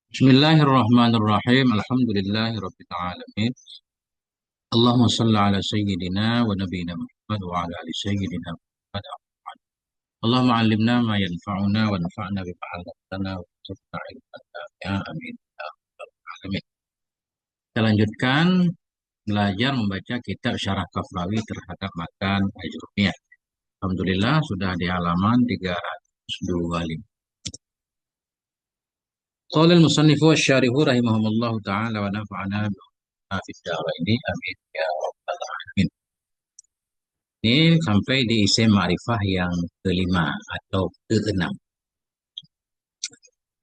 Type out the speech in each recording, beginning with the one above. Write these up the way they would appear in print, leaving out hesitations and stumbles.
Bismillahirrahmanirrahim. Alhamdulillahirabbil alamin. Allahumma shalli ala sayyidina wa nabiyyina Muhammad wa ala ali sayyidina Muhammad. Allahumma 'allimna ma yanfa'una wa nafa'na bima 'allamtana wa zidna ilman nafi'a. Amin. Ya rabbal alamin. Kita lanjutkan belajar membaca kitab Syarah Kafrawi terhadap matan Ajrumiyah. Alhamdulillah sudah di halaman 325. Qala al-musannifu wasy-syarihu rahimahumullahu taala wa nafa'ana bima fid dharaini. Amin ya rabbal alamin. Ini sampai di isim ma'rifah yang kelima atau keenam.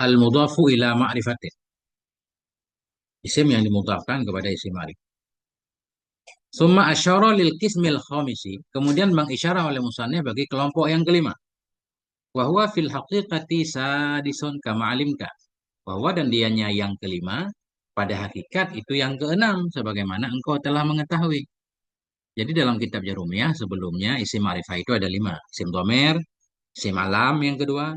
Al-mudhafu ila ma'rifatin. Isim yang dimudhafkan kepada isim ma'rifah. Summa asyara lil qismil khamisi. Kemudian mengisyarah oleh musannif bagi kelompok yang kelima. Wahwa fil haqiqati sadison kama alimka. Bahwa dan dianya yang kelima, pada hakikat itu yang keenam, sebagaimana engkau telah mengetahui. Jadi dalam kitab Jarumiyah sebelumnya isim ma'rifah itu ada lima. Isim domer, isim alam yang kedua,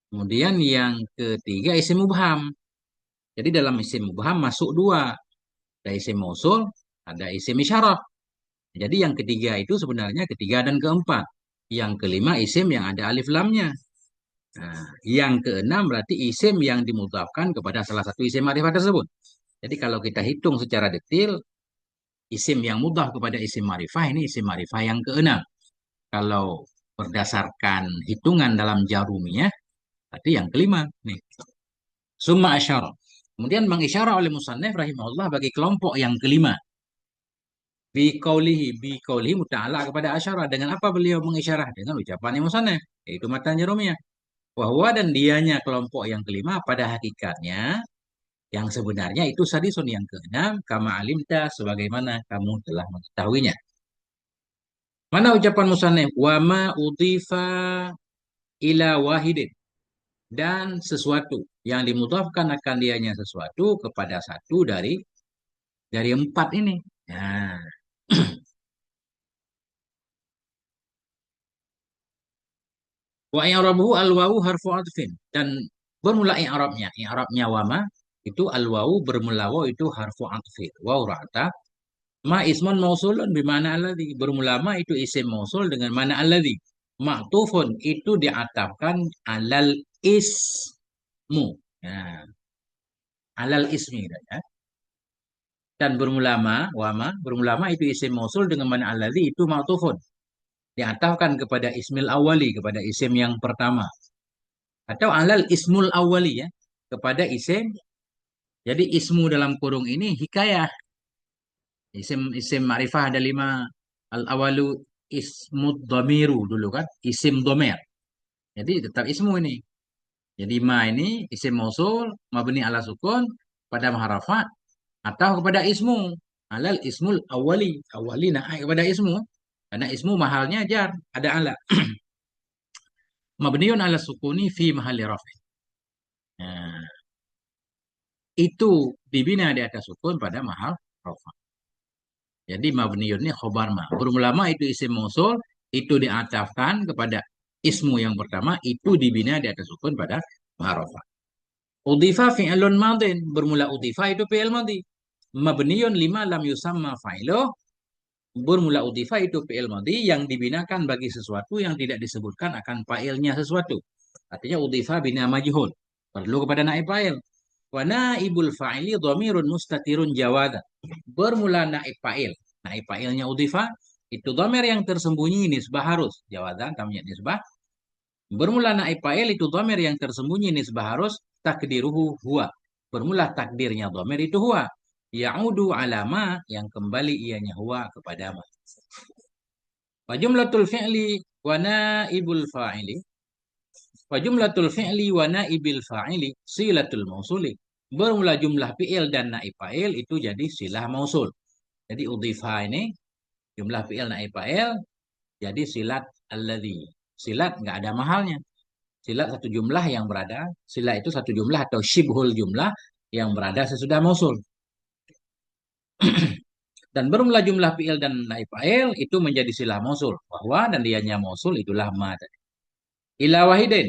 kemudian yang ketiga isim mubham. Jadi dalam isim mubham masuk dua. Ada isim mausul, ada isim isyarah. Jadi yang ketiga itu sebenarnya ketiga dan keempat. Yang kelima isim yang ada alif lamnya. Nah, yang keenam berarti isim yang dimudhafkan kepada salah satu isim ma'rifah tersebut. Jadi kalau kita hitung secara detail, isim yang mudhaf kepada isim ma'rifah ini isim ma'rifah yang keenam. Kalau berdasarkan hitungan dalam jarumiyah, berarti yang kelima nih. Summa asyara. Kemudian mengisyarah oleh musannif rahimahullah bagi kelompok yang kelima. Bi qaulihi muta'ala kepada asyara. Dengan apa beliau mengisyarah? Dengan ucapan musannif, yaitu matan jarumiyah. Wahwa dan dianya kelompok yang kelima pada hakikatnya yang sebenarnya itu sadisun yang keenam kama alimta sebagaimana kamu telah mengetahuinya. Mana ucapan musannif? Wa ma udhifa ila wahidin, dan sesuatu yang dimudhafkan akan dianya sesuatu kepada satu dari empat ini. Nah, wa i'rabuhu al-wawu harfu atfin, dan bermula i'rabnya wama itu al-wawu bermula waw itu harfu atfin. Waw ra'ta ma ismun mausulun bimana alladhi, bermula ma itu isim mausul dengan mana alladhi. Ma'tufun itu diatafkan alal ismu. Nah, alal ismi ya. Dan bermulama, wama, bermulama itu isim mausul dengan mana alladzi itu ma'tufun. Diatafkan kepada ismil awali, kepada isim yang pertama. Atau alal ismul awali ya, kepada isim. Jadi ismu dalam kurung ini hikayah. Isim ma'rifah ada lima. Al-awalu ismud domiru dulu kan, isim domer. Jadi tetap ismu ini. Jadi ma ini isim mausul, mabni ala sukun, pada maharafat, atau kepada ismu. Alal ismul awali. Awali naik kepada ismu. Karena ismu mahalnya jar. Ada ala. Mabniun ala sukuni fi mahalli rafi. Nah, itu dibina di atas sukun pada mahal rafa. Jadi mabniun ini khobar ma. Bermula ma itu isim mausul. Itu diatafkan kepada ismu yang pertama. Itu dibina di atas sukun pada mahal rafa. Udifa fi'lun madin. Bermula udifa itu fi'il madhi. Mabniun lima lam yusamma fa'iluh. Bermula udifa itu fi'il madhi yang dibinakan bagi sesuatu yang tidak disebutkan akan fa'ilnya sesuatu. Artinya udifa bina majhul. Perlu kepada naib fa'il. Wa naibul fa'ili dhamirun mustatirun jawada. Bermula naib fa'il. Naib fa'ilnya udifa itu dhamir yang tersembunyi nisbah harus. Jawadan tamnya nisbah. Bermula naib fa'il itu dhamir yang tersembunyi nisbah harus. Takdiruhu huwa. Bermula takdirnya dhamir itu huwa. Ya'udu alama yang kembali ianya huwa kepada ma. Wa jumlatul fi'li wa naibul fa'ili. Wa jumlatul fi'li wa naibil fa'ili silatul mausuli. Bermula jumlah fi'il dan naib fa'il itu jadi silah mausul. Jadi udhifa ini jumlah fi'il naib fa'il jadi silat alladhi. Silat nggak ada mahalnya. Silat satu jumlah yang berada. Silat itu satu jumlah atau syibhul jumlah yang berada sesudah mausul. Dan bermula jumlah fi'il dan naib fa'il itu menjadi silah mausul. Bahwa dan dianya mausul itulah ma. Ila wahidin.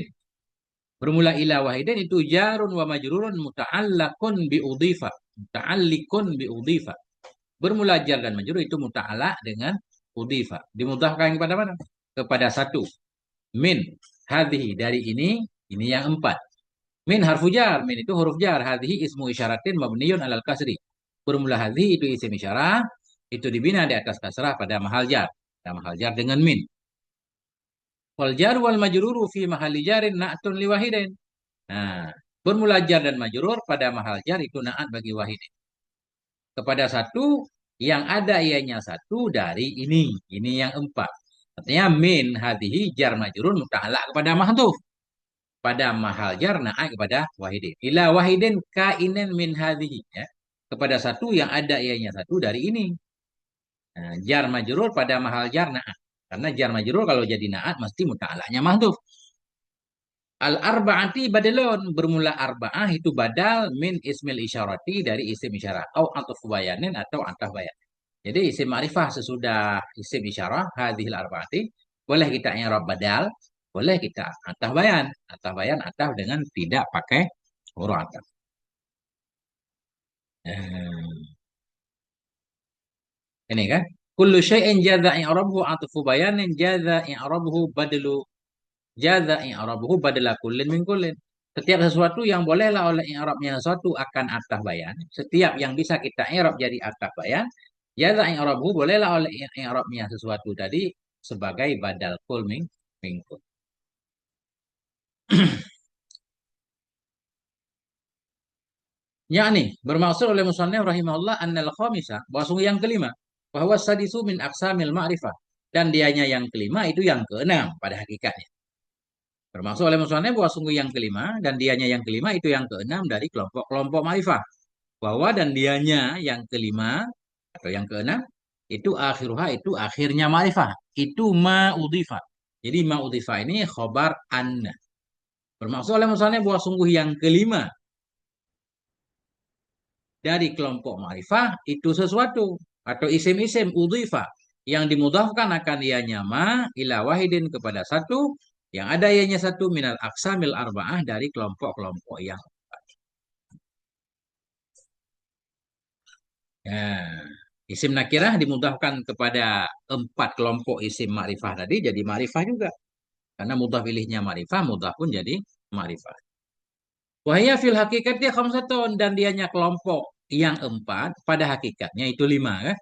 Bermula ila wahidin itu jarun wa majrurun muta'allaqun bi udhifa. Muta'alliqun bi udhifa. Bermula jar dan majrur itu muta'allaq dengan udhifa. Dimudahkan kepada mana? Kepada satu. Min hadhihi dari ini yang empat. Min harfu jar, min itu huruf jar. Hadhihi ismu isyaratin mabniyun alal kasri. Bermula hadhihi itu isim isyarah, itu dibina di atas kasrah pada mahal jar. Pada mahal jar dengan min. Wal jar wal majruru fi mahalli jarin na'tun li wahidin. Nah, bermula jar dan majrur pada mahal jar itu naat bagi wahidin. Kepada satu yang ada ianya satu dari ini. Ini yang empat. Artinya min hadhihi jar majrur muta'allaq kepada mahdhuf. Pada mahal jar naat kepada wahidin. Ila wahidin kainen min hadhihi. Ya. Kepada satu yang ada ianya satu dari ini. Nah, jar majrur pada mahal jar naat. Karena jar majrur kalau jadi naat mesti muta'allaqnya mahdhuf. Al-arba'ati badalun. Bermula arba'ah itu badal min ismil isyarati dari isim isyarah. Atau bayanin atau antah bayan. Jadi isim ma'rifah sesudah isim isyarah. Hadihil arba'ati. Boleh kita i'rab badal. Boleh kita antah bayan. Antah bayan antah dengan tidak pakai huruf antah. Ini kan. Kullu syai'in jadha i'rabuhu atfu bayanin jadha i'rabuhu badalu jaza i'rabuhu badala kullin min kullin. Setiap sesuatu yang bolehlah oleh i'rabnya sesuatu akan ataf bayan. Setiap yang bisa kita i'rab jadi ataf bayan, jaza i'rabuhu bolehlah oleh i'rabnya sesuatu tadi sebagai badal kul min kul. Yakni bermaksud oleh musannif rahimahullah annal khamisa bahwa yang kelima bahwa sadisu min aqsamil ma'rifah dan dianya yang kelima itu yang keenam pada hakikatnya. Termasuk oleh musannif bahwa sungguh yang kelima dan dianya yang kelima itu yang keenam dari kelompok-kelompok ma'rifah. Bahwa dan dianya yang kelima atau yang keenam itu akhiruha itu akhirnya ma'rifah. Itu ma'udhifah. Jadi ma'udhifah ini khobar anna. Bermaksud oleh musannif bahwa sungguh yang kelima dari kelompok ma'rifah itu sesuatu atau isim-isim udhifah yang dimudhafkan akan dianya ma ila wahidin kepada satu yang ada ianya satu minal aksamil arba'ah dari kelompok-kelompok yang ya, isim nakirah dimudahkan kepada empat kelompok isim ma'rifah tadi jadi ma'rifah juga. Karena mudah pilihnya ma'rifah, mudah pun jadi ma'rifah. Wahya fil hakikatnya khamsatun dan dianya kelompok yang empat pada hakikatnya itu lima kan?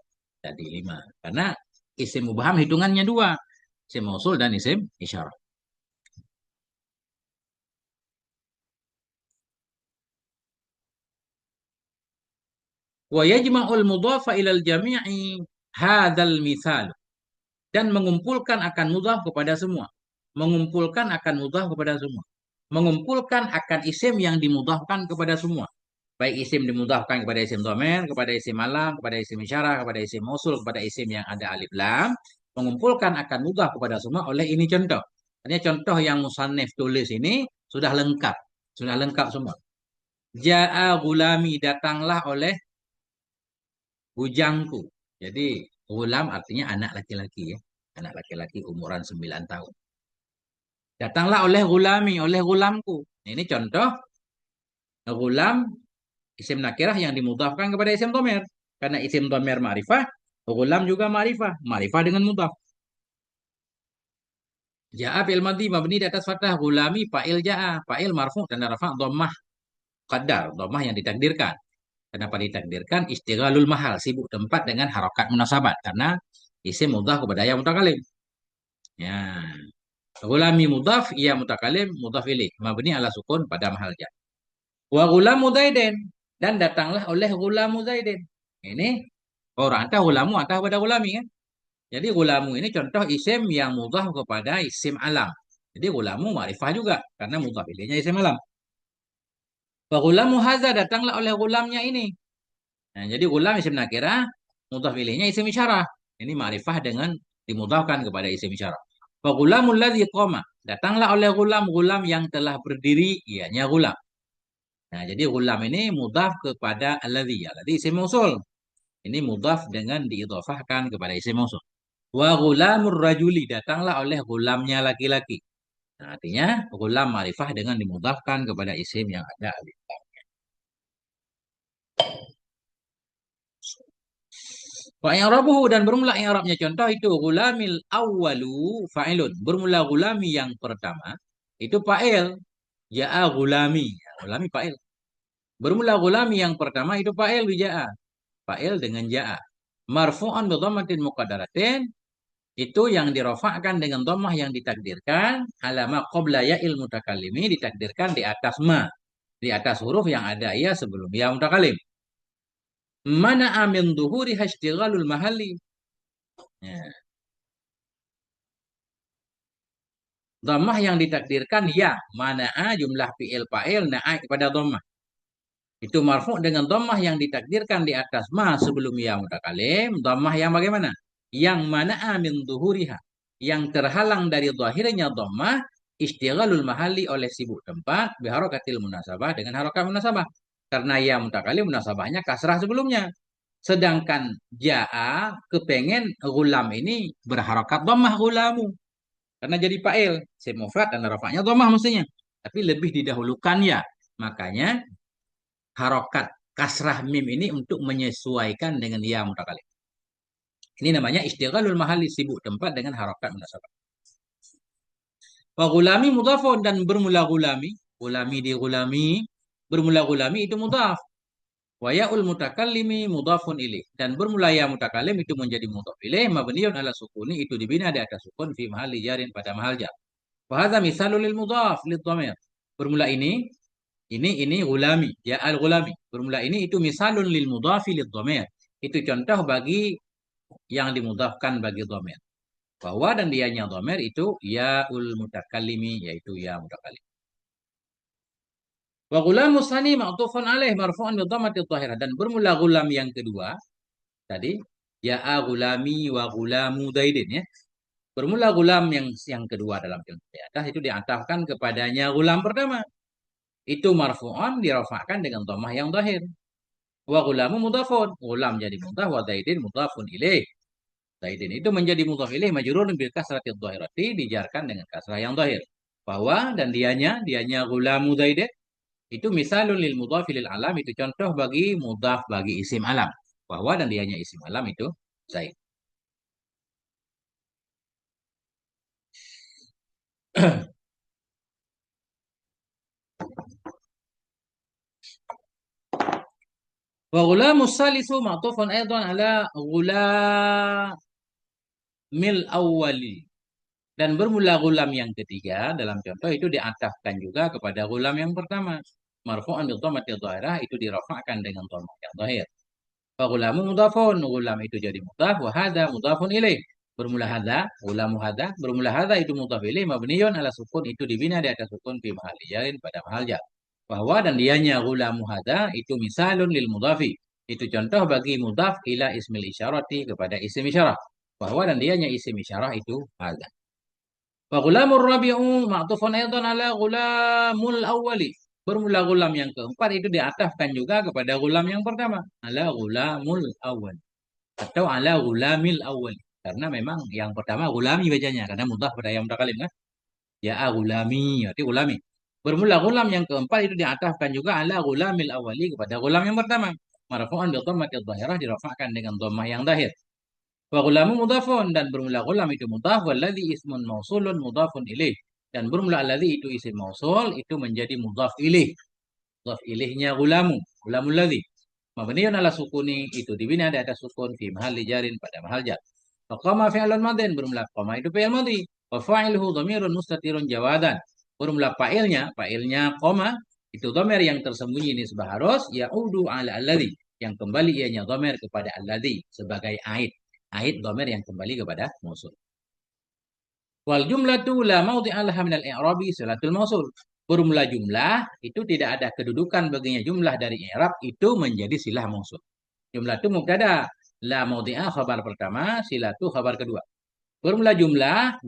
Jadi lima. Karena isim mubham hitungannya dua. Isim mausul dan isim isyarah. Wa yajma'ul mudhafa ilal jami'i hadzal mithal. Dan mengumpulkan akan mudhaf kepada semua. Mengumpulkan akan mudhaf kepada semua. Mengumpulkan akan isim yang dimudhafkan kepada semua. Baik isim dimudhafkan kepada isim dhamir, kepada isim alam, kepada isim isyarah, kepada isim mausul, kepada isim yang ada alif lam. Mengumpulkan akan mudhaf kepada semua oleh ini contoh. Artinya contoh yang musannif tulis ini sudah lengkap. Sudah lengkap semua. Ja'a gulami datanglah oleh bujangku. Jadi gulam artinya anak laki-laki ya. Anak laki-laki umuran 9 tahun. Datanglah oleh gulami, oleh gulamku. Ini contoh gulam isim nakirah yang dimudhafkan kepada isim dhamir. Karena isim dhamir ma'rifah, gulam juga ma'rifah. Ma'rifah dengan mudhaf. Ja'a fi'il madhi mabni di atas fathah gulami fa'il ja'a. Fa'il marfu' dan rafa' dhammah qadar, dhammah yang ditakdirkan. Kenapa ditakdirkan? Istighalul mahal, sibuk tempat dengan harokat munasabat. Karena isim mudhaf kepada yang mutakalim. Ya. Gulami mudhaf, ia mutakalim, mudhaf ilaih. Mabni ala sukun pada mahal jar. Wa gulamu zaidin. Dan datanglah oleh gulamu zaidin. Ini orang antah gulamu, antah pada gulami kan. Jadi gulamu ini contoh isim yang mudhaf kepada isim alam. Jadi gulamu ma'rifah juga. Karena mudhaf ilaihnya isim alam. Wa gulamu haza datanglah oleh gulamnya ini. Nah, jadi gulam isim nakirah, mudhaf ilaihnya isim isyarah. Ini ma'rifah dengan dimudhafkan kepada isim isyarah. Wa gulamul ladzi qama. Datanglah oleh gulam yang telah berdiri, ianya gulam. Nah, jadi gulam ini mudhaf kepada alladzi. Alladzi isim mausul. Ini mudhaf dengan diidhafahkan kepada isim mausul. Wa gulamur rajuli. Datanglah oleh gulamnya laki-laki. Nah, artinya gulam ma'rifah dengan dimudhafkan kepada isim yang ada alif. Wa i'rabuhu dan bermula i'rabnya contoh itu gulamil awwalu fa'ilun. Bermula gulami yang pertama itu fa'il. Ja'a gulami. Ya, gulami fa'il. Bermula gulami yang pertama itu fa'il bija'a. Fa'il dengan ja'a. Marfu'an bi dhammatin muqaddaratin itu yang dirofakkan dengan dhammah yang ditakdirkan alama qabla ya'il mutakallimi ditakdirkan di atas ma. Di atas huruf yang ada ya sebelum ya mutakallim. Mana amin duhuri hashtighalul mahalli. Ya. Dhammah yang ditakdirkan ya. Mana'a jumlah fi'il fa'il na'a kepada dhammah. Itu marfu' dengan dhammah yang ditakdirkan di atas ma sebelum ya mutakalim. Dhammah yang bagaimana? Yang mana'a min duhuriha. Yang terhalang dari zahirnya dhammah istighalul mahalli oleh sibuk tempat biharokatil munasabah dengan harokat munasabah. Karena ya mutakalim munasabahnya kasrah sebelumnya. Sedangkan ja'a kepengen gulam ini berharokat dhammah gulamu. Karena jadi fa'il, isim mufrad dan rafa'nya dhammah mestinya. Tapi lebih didahulukan ya. Makanya harokat kasrah mim ini untuk menyesuaikan dengan ya mutakalim. Ini namanya istighalul mahalli sibuk tempat dengan harokat munasabah. Wa gulami mudhafun dan bermula gulami. Gulami di gulami. Bermula gulami itu mudhaf. Wa ya'ul mutakallimi mudhafun ilaih. Dan bermula ya mutakalim itu menjadi mudhaf ilaih. Mabniun ala sukuni itu dibina di atas sukun fi mahalli jarin pada mahal jar. Wahada misalul lil mudhaf lid dhamir. Bermula ini gulami, ya al gulami. Bermula ini itu misalun lil mudhafi lid dhamir. Itu contoh bagi yang dimudhafkan bagi dhamir. Bahwa dan dianya dhamir itu ya ul mutakallimi yaitu ya mutakallim. Wa gulamu tsani ma'tufun alaih marfu'an bi dhammati dhahirah dan bermula gulam yang kedua tadi ya a gulami wa gulamu daidin ya. Bermula gulam yang kedua dalam contoh di atas itu diatafkan kepadanya gulam pertama. Itu marfu'an dirafa'kan dengan dhammah yang zahir. Wa gulamu mudhafun. Gulam jadi mudhaf wa zaidin mudhafun ilaih. Zaidin itu menjadi mudhaf ilaih majrurun bil kasrati dhahirati dijarkan dengan kasrah yang zahir. Bahwa dan dianya gulamu zaidin itu misalun lil mudhaf lil alam itu contoh bagi mudhaf bagi isim alam. Bahwa dan dianya isim alam itu zaid. Wa gulamu salisu ma'tufun aidan ala gulamil awwali. Dan bermula gulam yang ketiga dalam contoh itu diatafkan juga kepada gulam yang pertama. Marfu'an bi dhammatil dhahirah itu dirafa'kan dengan dhammah yang zahir. Fa gulamu mudhafun, gulam itu jadi mudhaf wa hadza mudhafun ilaih. Bermula hadza, gulamu hadza, bermula hadza itu mudhaf ilaih mabniyun ala sukun itu dibina di atas sukun fi mahalli jarin pada mahal jar. Bahwa dan dianya gulamu hadza itu misalun lil mudhafi. Itu contoh bagi mudhaf ila ismil isyarati kepada isim isyarah. Bahwa dan dianya isim isyarah itu hadza. Wa gulamur rabi'u ma'tufun aidan ala gulamul awwali. Bermula gulam yang keempat itu diatafkan juga kepada gulam yang pertama. Ala gulamul awwal. Atau ala gulamil awwal. Karena memang yang pertama gulami bacanya. Karena mudah pada yang mutakalim kan. Ya gulami. Arti gulami. Bermula gulam yang keempat itu diatafkan juga ala gulamil awwali kepada gulam yang pertama. Marfu'an bi dhammati dhahirah dirafa'kan dengan dhammah yang zahir. Wa gulamu mudhafun dan bermula gulam itu mudhaf walladzi ismun mausulun mudhafun ilaih dan bermula alladzi itu isim mausul itu menjadi mudhaf ilaih. Mudhaf ilaihnya gulamu, gulamul ladzi. Mabniun ala sukuni itu dibina di atas sukun fi mahalli jarin pada mahal jar. Fa qama fi'lun madin bermula qama itu fi'il madhi. Wa fa'iluhu dhamirun mustatirun jawadan. Bermula fa'ilnya qama itu dhamir yang tersembunyi nisbah harus ya'udu ala alladzi yang kembali ianya dhamir kepada alladzi sebagai aid. Aid dhamir yang kembali kepada mausul. Wal jumlatu la mawdi'a laha min al-i'rabi silatul mausul. Bermula jumlah itu tidak ada kedudukan baginya jumlah dari i'rab itu menjadi silah mausul. Jumlah itu mubtada, la mawdi'a khabar pertama, silatu khabar kedua. Bermula jumlah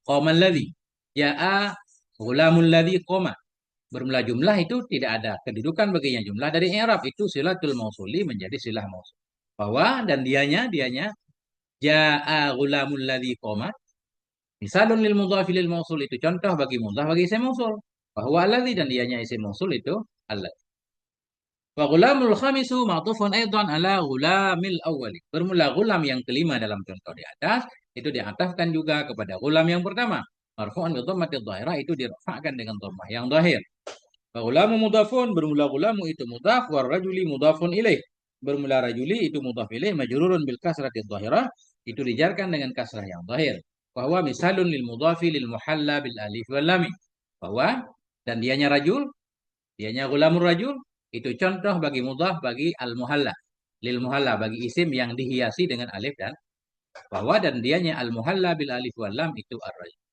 qamal ladzi. Ja'a ghulamul ladzi qama. Bermula jumlah itu tidak ada kedudukan baginya jumlah dari i'rab itu silatul mausuli menjadi silah mausul. Bahwa dan dianya ja'a ghulamul ladzi qama Misalun lil mudhafi lil mausul itu contoh bagi mudhaf bagi isim mausul. Bahwa alladzi dan dianya isim mausul itu alladzi. Wa ghulamul khamisu ma'tufun aidan ala ghulamil awwali. Bermula ghulam yang kelima dalam contoh di atas itu diatafkan juga kepada ghulam yang pertama. Marfu'an bi dhammatil dhahirah itu dirafa'kan dengan dhammah yang dhahir. Wa ghulamu mudhafun bermula ghulamu itu mudhaf war rajuli mudhafun ilaih. Bermula rajuli itu mudhaf ilaih majrurun bil kasrati dhahirah itu dijarkan dengan kasrah yang dhahir. Bahwa misalun lil mudhafi lil muhalla bil alif wal lam. Bahwa dan dianya rajul, dianya ghulamur rajul itu contoh bagi mudhaf bagi al muhalla. Lil muhalla bagi isim yang dihiasi dengan alif dan bahwa dan dianya al muhalla bil alif wal lam itu ar-rajul.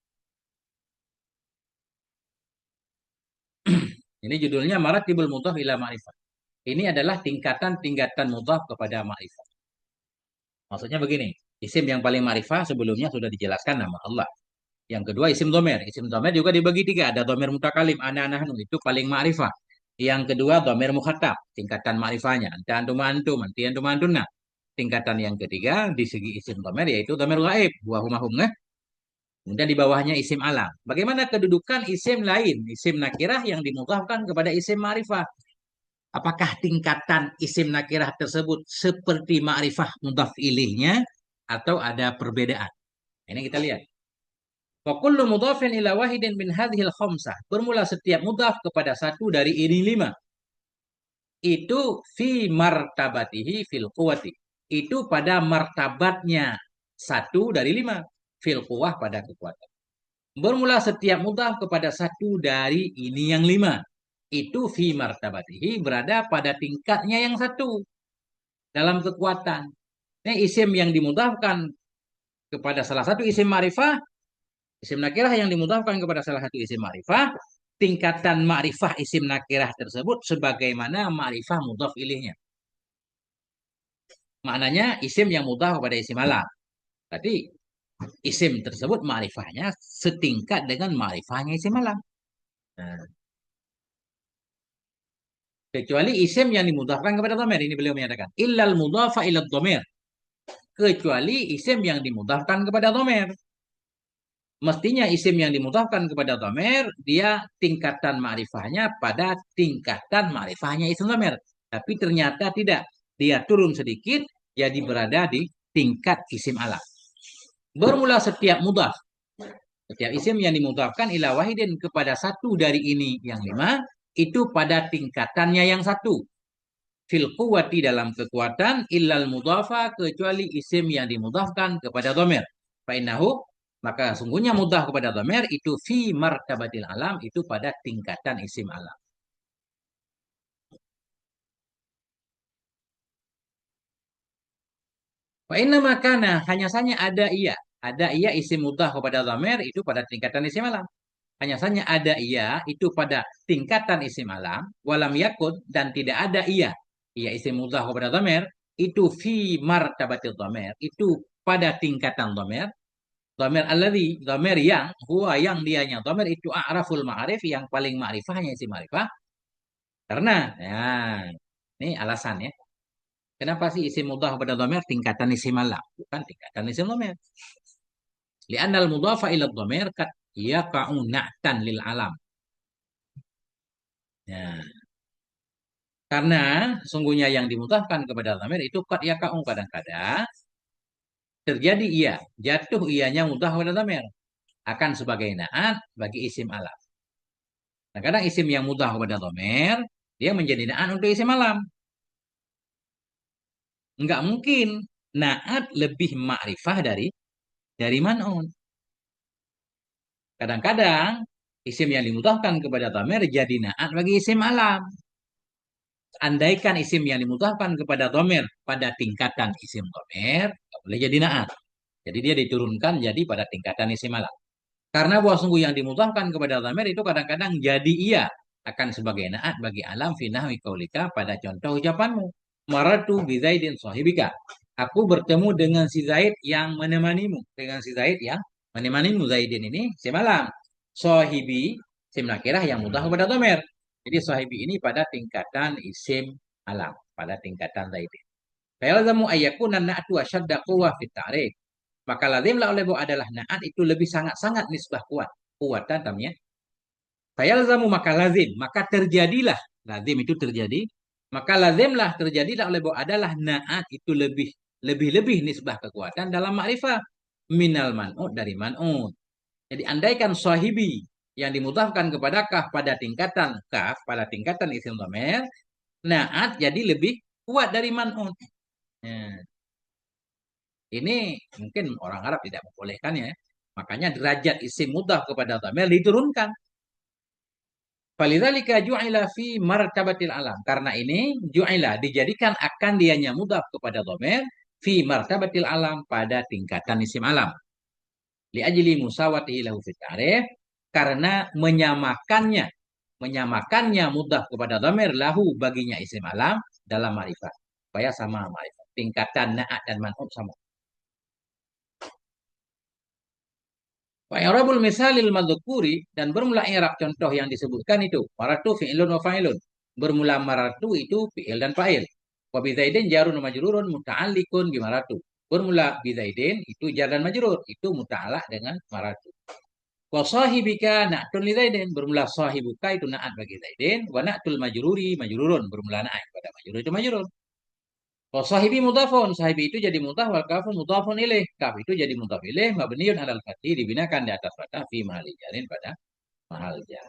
Ini judulnya maratibul mudhaf ila ma'rifah. Ini adalah tingkatan-tingkatan mudhaf kepada ma'rifah. Maksudnya begini, isim yang paling ma'rifah sebelumnya sudah dijelaskan nama Allah. Yang kedua isim domer. Isim domer juga dibagi tiga. Ada domer mutakalim, ana, nahnu. Itu paling ma'rifah. Yang kedua domer mukhatab. Tingkatan ma'rifahnya. Anta, antum, antum. Anti, antum, antuna. Tingkatan yang ketiga di segi isim domer yaitu domer gaib. Wahumahum. Kemudian di bawahnya isim alam. Bagaimana kedudukan isim lain? Isim nakirah yang dimudhafkan kepada isim ma'rifah. Apakah tingkatan isim nakirah tersebut seperti ma'rifah mudhaf ilihnya atau ada perbedaan? Ini kita lihat. Wa kullu mudhafin ila wahidin min hadhil khamsah. Bermula setiap mudhaf kepada satu dari ini lima. Itu fi martabatihi fil quwati. Itu pada martabatnya satu dari lima. Fil quwah pada kekuatan. Bermula setiap mudhaf kepada satu dari ini yang lima. Itu fi martabatihi berada pada tingkatnya yang satu. Dalam kekuatan. Ini isim yang dimudhafkan kepada salah satu isim ma'rifah. Isim nakirah yang dimudhafkan kepada salah satu isim ma'rifah, tingkatan ma'rifah isim nakirah tersebut sebagaimana ma'rifah mudhaf ilihnya. Maknanya isim yang mudhaf kepada isim alam. Tadi isim tersebut ma'rifahnya setingkat dengan ma'rifahnya isim alam. Nah, kecuali isim yang dimudhafkan kepada dhamir. Ini beliau menyatakan. Illal mudhafa ila dhamir. Kecuali isim yang dimudhafkan kepada dhamir. Mestinya isim yang dimudhafkan kepada dhamir, dia tingkatan ma'rifahnya pada tingkatan ma'rifahnya isim dhamir. Tapi ternyata tidak. Dia turun sedikit, jadi berada di tingkat isim alam. Bermula setiap mudhaf. Setiap isim yang dimudhafkan ila wahidin kepada satu dari ini yang lima, itu pada tingkatannya yang satu. Fil quwati dalam kekuatan, illal mudhafa kecuali isim yang dimudhafkan kepada dhamir. Fa'innahu maka sungguhnya mudah kepada dhamir itu fi martabatil alam itu pada tingkatan isim alam. Wa inna makana hanya saja ada iya. Ada iya isim mudah kepada dhamir itu pada tingkatan isim alam. Hanya saja ada iya itu pada tingkatan isim alam. Walam yakun dan tidak ada iya. Iya isim mudah kepada dhamir itu fi martabatil dhamir. Itu pada tingkatan dhamir. Dhamir alladhi, dhamir yang, huwa yang dianya. Dhamir itu a'raful ma'arif, yang paling ma'rifahnya isi ma'rifah. Karena, ya, ini alasannya. Kenapa sih isim mudhaf pada dhamir tingkatan isim alam? Bukan tingkatan isim dhamir. Li'annal mudhafa ila dhamir kat yaqa'u na'tan lil alam. Ya. Karena sungguhnya yang dimudhafkan kepada dhamir itu kat yaqa'u kadang-kadang terjadi iya. Jatuh ianya mudhaf pada dhamir. Akan sebagai na'at bagi isim alam. Nah, kadang isim yang mudah kepada domer, dia menjadi naat untuk isim alam. Enggak mungkin naat lebih ma'rifah dari man'un. Kadang-kadang isim yang dimudahkan kepada domer jadi naat bagi isim alam. Andaikan isim yang dimudahkan kepada domer pada tingkatan isim domer, boleh jadi naat. Jadi dia diturunkan jadi pada tingkatan isim alam. Karena bahwa sungguh yang dimudahkan kepada dhamir itu kadang-kadang jadi iya akan sebagai naat bagi alam fi nahwi qaulika pada contoh ucapanmu. Maratu bi Zaidin sahibika. Aku bertemu dengan si Zaid yang menemanimu. Dengan si Zaid yang menemanimu. Zaidin ini si malam. Sahibi isim nakirah yang mudah kepada dhamir. Jadi sahibi ini pada tingkatan isim alam. Pada tingkatan Zaidin. Fayalzamu ayyakuna na'tu asyadda quwwah fit ta'rif. Maka lazimlah oleh bahwa adalah naat itu lebih sangat-sangat nisbah kuat. Kuatan tamnya. Fayalzamu maka lazim. Maka terjadilah. Lazim itu terjadi. Maka lazimlah terjadilah oleh bahwa adalah naat itu lebih nisbah kekuatan dalam makrifah. Minal man'ud dari man'ud. Jadi andaikan sahibi yang dimudhafkan kepada kaf pada tingkatan kaf, pada tingkatan isim dhamir, naat jadi lebih kuat dari man'ud. Nah, ini mungkin orang Arab tidak membolehkannya. Makanya derajat isim mudhaf kepada dhamir diturunkan. Falidzalika ju'ila fi martabatil alam. Karena ini ju'ila dijadikan akan dianya mudhaf kepada dhamir fi martabatil alam pada tingkatan isim alam. Liajli musawatihi lahu fit ta'rif, karena menyamakannya mudhaf kepada dhamir lahu baginya isim alam dalam ma'rifat. Supaya sama ma'rifat. Tingkatan na'at dan man'ud sama. Wa i'rabul misalil madzkuri, dan bermula i'rab contoh yang disebutkan itu maratu fi'ilun wa fa'ilun. Bermula maratu itu fi'il dan fa'il. Wa bi zaidin jarun wa majrurun muta'alliqun bi maratu. Bermula bi zaidin itu jar dan majrur, itu muta'allaq dengan maratu. Wa sahibika na'tun li zaidin, bermula sahibuka itu na'at bagi zaidin, wa na'tul majruri majrurun, bermula na'at pada majrur itu majrur. Wa sahibi mudhafun, sahibi itu jadi mudhaf, wal kafu mudhafun ilaih, kaf itu jadi mudhaf ilaih, mabniun alal fathi, dibinakan di atas fathah fi mahali jarin pada mahal jar.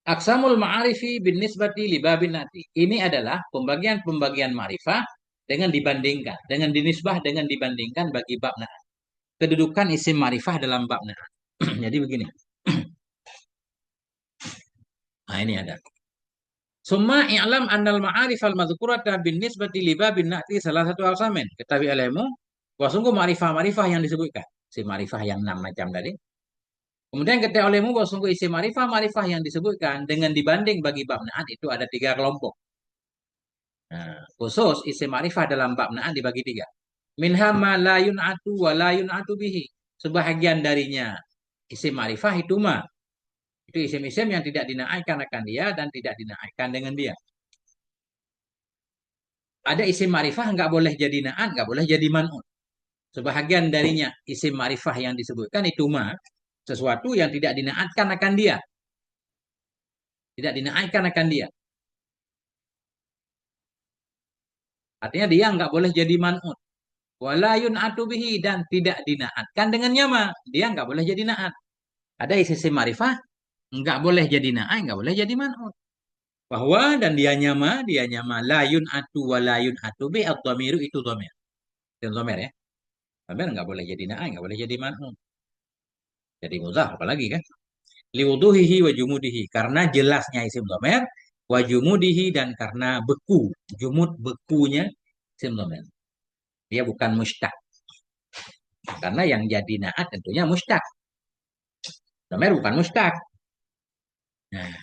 Aksamul ma'arifi bin nisbati li babin nati. Ini adalah pembagian-pembagian ma'rifah dengan dibandingkan, dengan dinisbah dengan dibandingkan bagi bab na'at. Kedudukan isim ma'rifah dalam bab na'at. Jadi begini. Nah, ini ada. Summa i'lam annal ma'arif al-madhkurata bin nisbati li babin na'ti salah satu alsamen. Ketahui olehmu bahwa sungguh ma'rifah-ma'rifah yang disebutkan. Si ma'rifah yang 6 macam tadi. Kemudian ketahui olehmu bahwa sungguh isi ma'rifah-ma'rifah yang disebutkan dengan dibanding bagi bab na'at itu ada 3 kelompok. Nah, khusus isim ma'rifah dalam bab na'at dibagi 3. Minha ma la yun'atu wa la yun'atu bihi. Sebahagian darinya isim ma'rifah itu ma. Itu isim-isim yang tidak dinaikkan akan dia dan tidak dinaikkan dengan dia. Ada isim ma'rifah nggak boleh jadi na'at, nggak boleh jadi man'ut. Sebahagian darinya isim ma'rifah yang disebutkan itu ma. Sesuatu yang tidak dinaatkan akan dia. Tidak dinaikkan akan dia. Artinya dia nggak boleh jadi man'ut. Walayun atubihi, dan tidak dinaatkan dengannya mah. Dia nggak boleh jadi naat. Ada isim ma'rifah nggak boleh jadi naat, nggak boleh jadi man'ut. Bahwa dan dia nyama layun atu walayun atubi ad-dhamiru itu dhamir. Itu dhamir ya. Dhamir nggak boleh jadi naat, nggak boleh jadi man'ut. Jadi mudhaf apalagi kan? Liwuduhihi wa jumudihi, karena jelasnya isim dhamir, wa jumudihi, dan karena beku. Jumud bekunya isim dhamir. Dia bukan mustaq. Karena yang jadi naat tentunya mustaq. Dhamir bukan mustaq. Nah,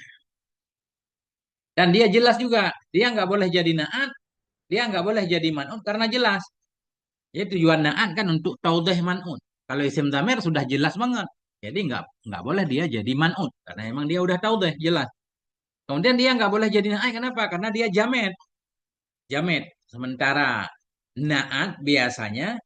dan dia jelas juga, dia nggak boleh jadi naat, dia nggak boleh jadi man'ut karena jelas. Jadi tujuan naat kan untuk taudih man'ut. Kalau isim dhamir sudah jelas banget. Jadi nggak boleh dia jadi man'ut karena emang dia udah taudih jelas. Kemudian dia nggak boleh jadi naat, kenapa? Karena dia jamet. Jamet. Sementara naat biasanya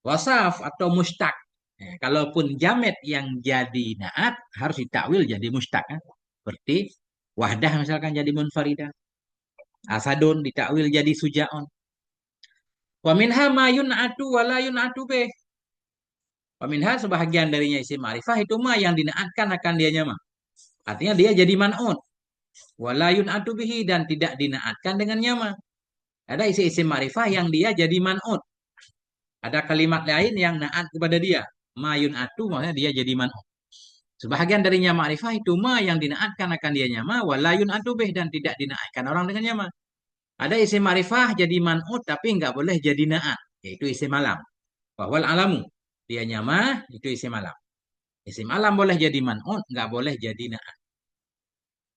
wasaf atau mustaq. Nah, kalaupun jamet yang jadi naat harus ditakwil jadi mustaq kan? Seperti wahdah misalkan jadi munfaridah. Asadun ditakwil jadi sujaon. Wa minha ma yun'atu wa la yun'atu bih. Wa minha sebahagian darinya isim ma'rifah itu mah yang dinaatkan akan dianya mah. Artinya dia jadi man'ut. Wa la yun'atu bihi, dan tidak dinaatkan dengannya mah. Ada isi-isim ma'rifah yang dia jadi man'ut. Ada kalimat lain yang naat kepada dia. Ma yun'atu maksudnya dia jadi man'ut. Sebahagian darinya ma'rifah itu ma yang dinaatkan akan dianya ma, wa la yun'atu bih, dan tidak dinaatkan orang dengannya mah. Ada isim ma'rifah jadi man'ut tapi nggak boleh jadi na'at, yaitu isim alam. Wahwal alamu, dia nyama itu isim alam. Isim alam boleh jadi man'ut, nggak boleh jadi na'at.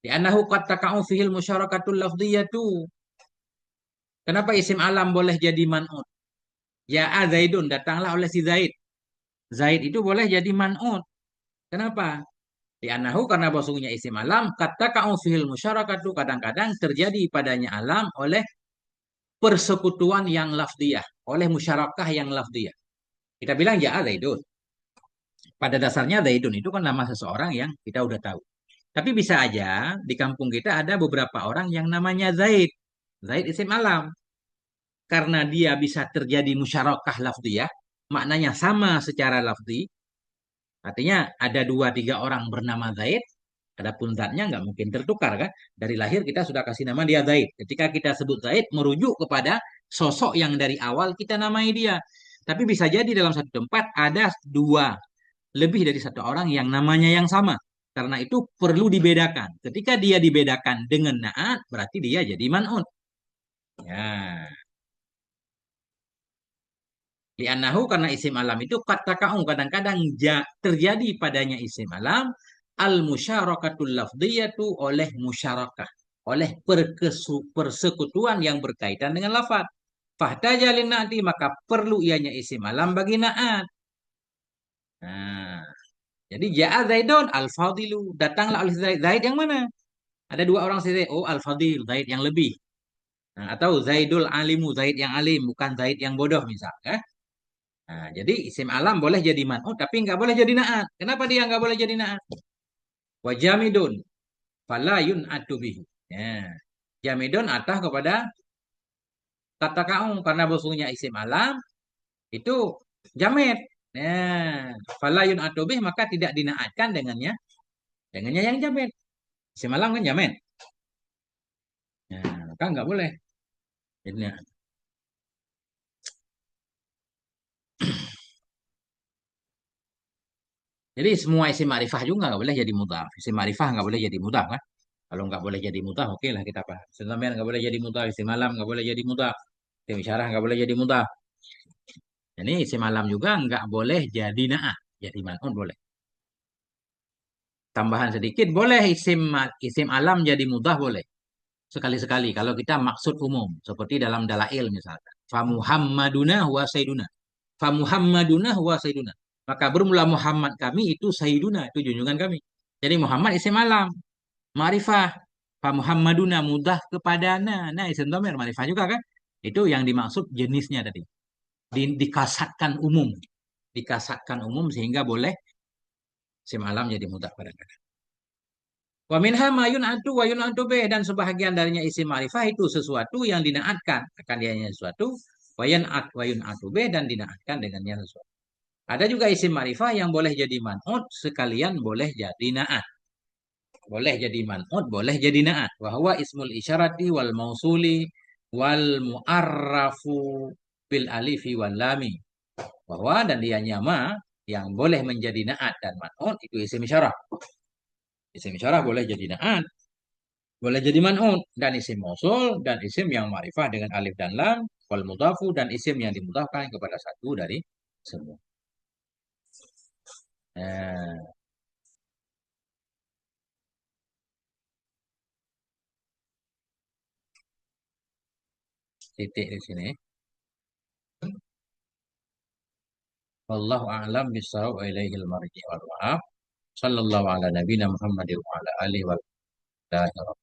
Li'annahu qad taka'u fihil musyarakatul lafdhiyatu. Kenapa isim alam boleh jadi man'ut? Ya Zaidun, datanglah oleh si Zaid. Zaid itu boleh jadi man'ut. Kenapa? Li'annahu karena bahwasanya isim alam kata ka'u fihil musyarakatu kadang-kadang terjadi padanya alam oleh persekutuan yang lafdiyah, oleh musyarakah yang lafdiyah. Kita bilang ya Zaidun. Pada dasarnya Zaidun itu kan nama seseorang yang kita udah tahu. Tapi bisa aja di kampung kita ada beberapa orang yang namanya Zaid. Zaid isim alam. Karena dia bisa terjadi musyarakah lafdiyah, maknanya sama secara lafdi. Artinya ada dua tiga orang bernama Zaid, adapun zatnya nggak mungkin tertukar kan. Dari lahir kita sudah kasih nama dia Zaid. Ketika kita sebut Zaid, merujuk kepada sosok yang dari awal kita namai dia. Tapi bisa jadi dalam satu tempat ada dua, lebih dari satu orang yang namanya yang sama. Karena itu perlu dibedakan. Ketika dia dibedakan dengan naat, berarti dia jadi man'ut. Ya. Li'annahu karena isim alam itu kata kaum kadang-kadang terjadi padanya isim alam al musyarakatull lafdhiyatu oleh musyarakah, oleh persekutuan yang berkaitan dengan lafaz. Fahtaja nanti maka perlu ianya isim alam bagi naat. Nah, jadi ja'a Zaidun al-fadilu, datanglah oleh Zaid. Zaid yang mana? Ada dua orang Zaid. Oh, al-fadil, Zaid yang lebih. Nah, atau Zaidul alimu, Zaid yang alim, bukan Zaid yang bodoh misalnya. Nah, jadi isim alam boleh jadi man'ut tapi nggak boleh jadi na'at. Kenapa dia nggak boleh jadi na'at? Wa jamidun fala yun'atu bihi. Ya. Jamidun atah kepada kata kaum karena bosnya isim alam itu jamid. Ya. Fala yun'atu bihi maka tidak dinaatkan dengannya yang jamid. Isim alam kan jamid. Ya, maka nggak boleh. Jadi, jadi semua isim ma'rifah juga nggak boleh jadi mudhaf. Isim ma'rifah nggak boleh jadi mudhaf kan? Kalau nggak boleh jadi mudhaf, oke lah kita paham. Isim dhamir nggak boleh jadi mudhaf. Isim alam nggak boleh jadi mudhaf. Isim isyarah nggak boleh jadi mudhaf. Ini isim alam juga nggak boleh jadi na'ah. Jadi man'un boleh. Tambahan sedikit, boleh isim alam jadi mudhaf boleh. Sekali-sekali kalau kita maksud umum. Seperti dalam dalail misalkan. Fa Muhammaduna huwa sayyiduna. Fa Muhammaduna huwa sayyiduna. Maka bermula Muhammad kami itu sayyiduna. Itu junjungan kami. Jadi Muhammad isim alam. Ma'rifah. Fa Muhammaduna mudah kepadana. Nah isim dhamir ma'rifah juga kan. Itu yang dimaksud jenisnya tadi. Dikasatkan umum. Dikasatkan umum sehingga boleh isim alam jadi mudah pada kadang. Wa minha ma yun'atu wa yun'atu bih dan sebahagian darinya isim ma'rifah itu sesuatu yang dinaatkan akan dianya sesuatu wa yan'at wa yun'atu bih dan dinaatkan dengannya sesuatu. Ada juga isim ma'rifah yang boleh jadi man'ut sekalian boleh jadi na'at. Boleh jadi man'ut, boleh jadi na'at. Wa huwa ismul isyarati wal mausuli wal mu'arrafu bil alifi wal lami. Bahwa dan dia nyama yang boleh menjadi na'at dan man'ut itu isim isyarah. Isim isyarah boleh jadi na'at, boleh jadi man'ut dan isim mausul dan isim yang ma'rifah dengan alif dan lam wal mudhafu dan isim yang dimudhafkan kepada satu dari semua. Nah, titik di sini. Wallahu a'lam bishawab wa ilaihil marji wal ma'af. Sallallahu ala nabiyina Muhammadin wa ala alihi wa sahbihi